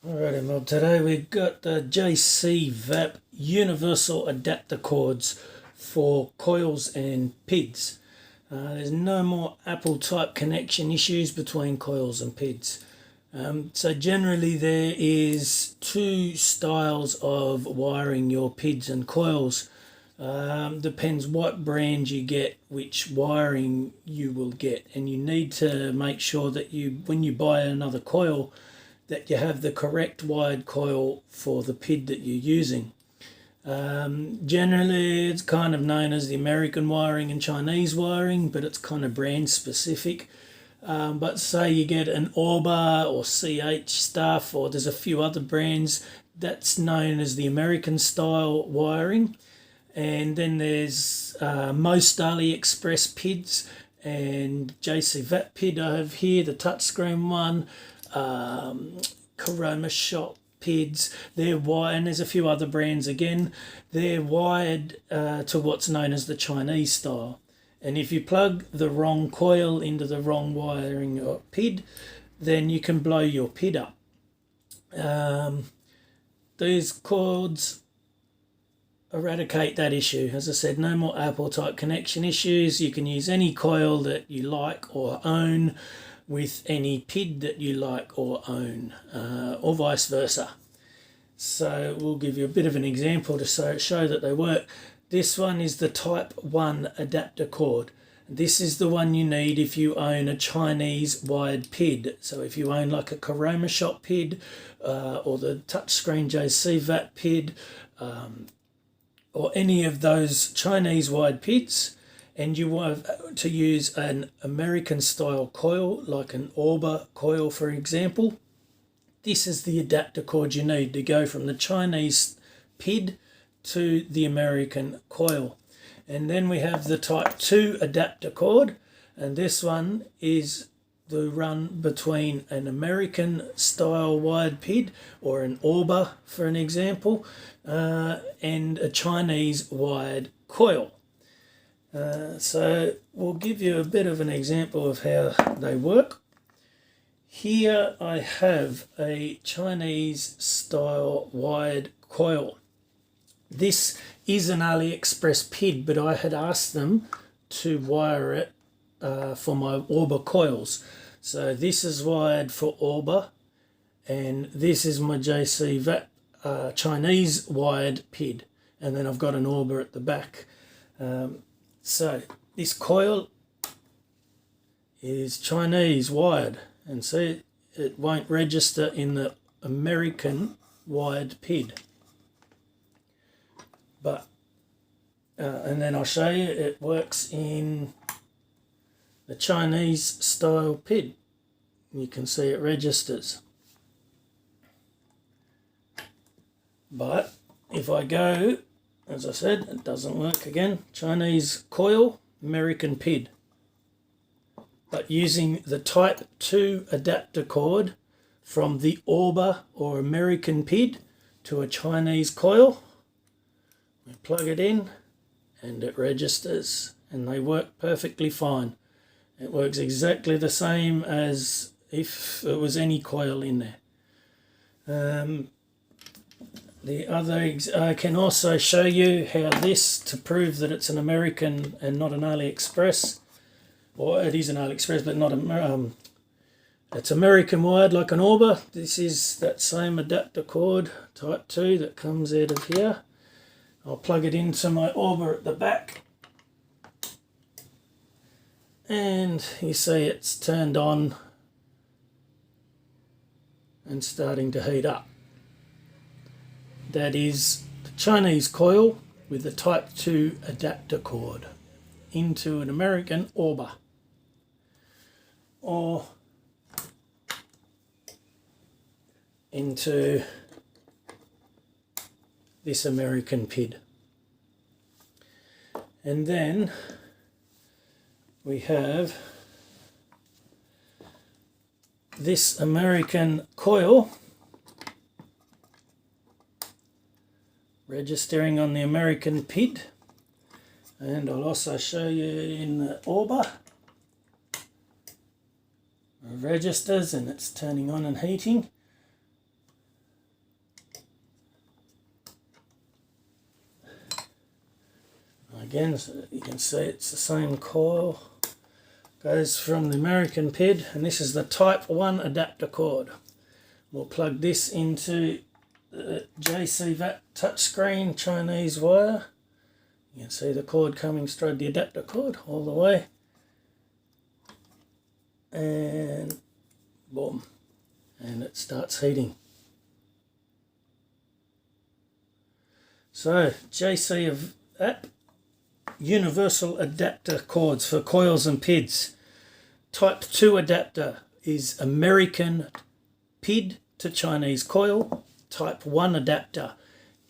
Alrighty, well, today we've got the JCVAP universal adapter cords for coils and PIDs. There's no more Apple type connection issues between coils and PIDs. So generally there is two styles of wiring your PIDs and coils. Depends what brand you get, which wiring you will get, and you need to make sure that when you buy another coil, that you have the correct wired coil for the PID that you're using. Generally, it's kind of known as the American wiring and Chinese wiring, but it's kind of brand specific. But say you get an Orba or CH stuff, or there's a few other brands, that's known as the American style wiring. And then there's most AliExpress PIDs and JCVAP PID I have here, the touchscreen one. Chroma Shop PIDs, they're wired, and there's a few other brands again, they're wired to what's known as the Chinese style. And if you plug the wrong coil into the wrong wiring or PID, then you can blow your PID up. These cords eradicate that issue. As I said, no more Apple type connection issues. You can use any coil that you like or own with any PID that you like or own, or vice versa. So we'll give you a bit of an example to show that they work. This one is the type 1 adapter cord. This is the one you need if you own a Chinese wired PID. So if you own like a Chroma Shop PID or the touchscreen JCVAP PID or any of those Chinese wired PIDs, and you want to use an American style coil, like an Orba coil for example, this is the adapter cord you need to go from the Chinese PID to the American coil. And then we have the type 2 adapter cord, and this one is the run between an American style wired PID or an Orba for an example, and a Chinese wired coil. So we'll give you a bit of an example of how they work. Here I have a Chinese style wired coil. This is an AliExpress PID, but I had asked them to wire it for my Orba coils. So this is wired for Orba, and this is my JCVAP Chinese wired PID, and then I've got an Orba at the back. So this coil is Chinese wired, and see, it won't register in the American wired PID. But and then I'll show you it works in the Chinese style PID. You can see it registers. But if I go, as I said, it doesn't work again. Chinese coil, American PID. But using the type 2 adapter cord from the Orba or American PID to a Chinese coil, we plug it in and it registers, and they work perfectly fine. It works exactly the same as if it was any coil in there. The other, I can also show you how this, to prove that it's an American and not an AliExpress, or it is an AliExpress but not a, it's American wired like an Orba. This is that same adapter cord, type 2, that comes out of here. I'll plug it into my Orba at the back, and you see it's turned on and starting to heat up. That is the Chinese coil with the type 2 adapter cord into an American Orba or into this American PID. And then we have this American coil registering on the American PID, and I'll also show you in the Orba. It registers and it's turning on and heating. Again, so you can see it's the same coil. Goes from the American PID, and this is the type 1 adapter cord. We'll plug this into the JCVAP touchscreen Chinese wire. You can see the cord coming straight, the adapter cord, all the way. And boom. And it starts heating. So, JCVAP universal adapter cords for coils and PIDs. Type 2 adapter is American PID to Chinese coil. Type 1 adapter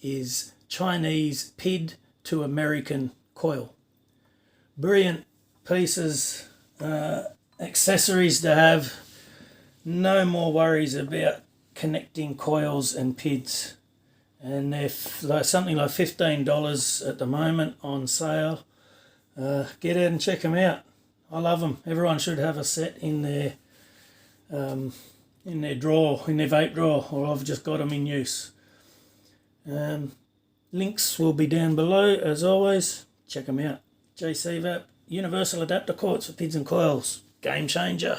is Chinese PID to American coil. Brilliant pieces, accessories to have. No more worries about connecting coils and PIDs. And they're something like $15 at the moment on sale. Get out and check them out. I love them. Everyone should have a set in their drawer, in their vape drawer, or I've just got them in use. Links will be down below as always. Check them out. JCVAP Universal Adapter Cords for PIDs and Coils. Game changer.